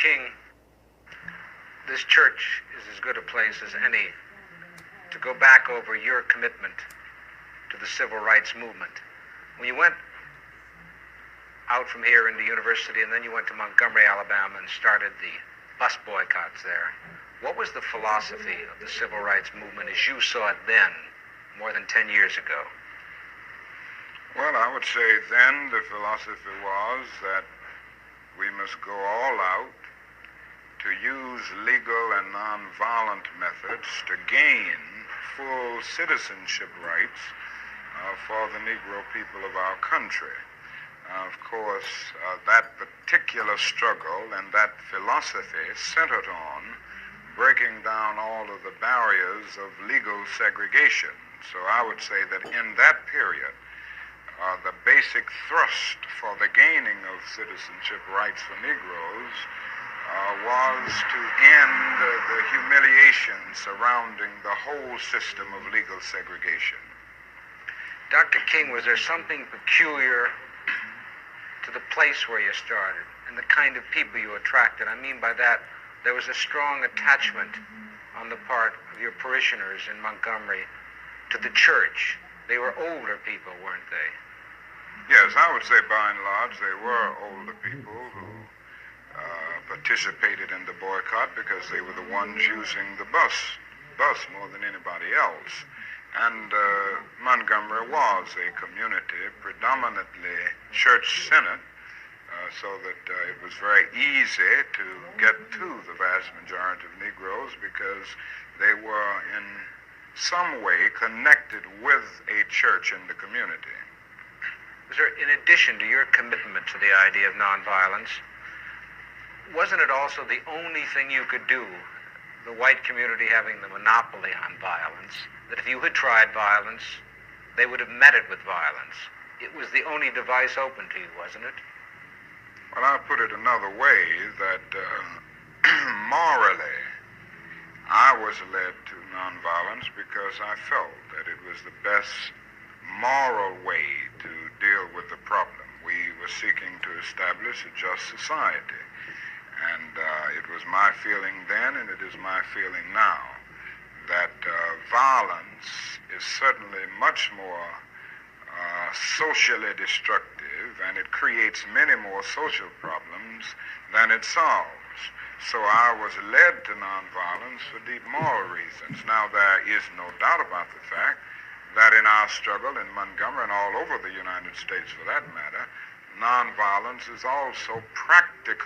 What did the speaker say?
King, this church is as good a place as any to go back over your commitment to the civil rights movement. When you went out from here into university and then you went to Montgomery, Alabama and started the bus boycotts there, what was the philosophy of the civil rights movement as you saw it then, more than 10 years ago? Well, I would say then the philosophy was that we must go all out to use legal and nonviolent methods to gain full citizenship rights for the Negro people of our country. Of course, that particular struggle and that philosophy centered on breaking down all of the barriers of legal segregation. So I would say that in that period, the basic thrust for the gaining of citizenship rights for Negroes was to end the humiliation surrounding the whole system of legal segregation. Dr. King, was there something peculiar to the place where you started and the kind of people you attracted? I mean by that, there was a strong attachment on the part of your parishioners in Montgomery to the church. They were older people, weren't they? Yes, I would say by and large they were older people who participated in the boycott because they were the ones using the bus more than anybody else. And Montgomery was a community predominantly church-centered, so that it was very easy to get to the vast majority of Negroes because they were in some way connected with a church in the community. Was there, in addition to your commitment to the idea of nonviolence, wasn't it also the only thing you could do, the white community having the monopoly on violence, that if you had tried violence, they would have met it with violence? It was the only device open to you, wasn't it? Well, I'll put it another way, that morally, I was led to nonviolence because I felt that it was the best moral way to deal with the problem. We were seeking to establish a just society. And it was my feeling then, and it is my feeling now, that violence is certainly much more socially destructive, and it creates many more social problems than it solves. So I was led to nonviolence for deep moral reasons. Now, there is no doubt about the fact that in our struggle in Montgomery and all over the United States for that matter, nonviolence is also practical.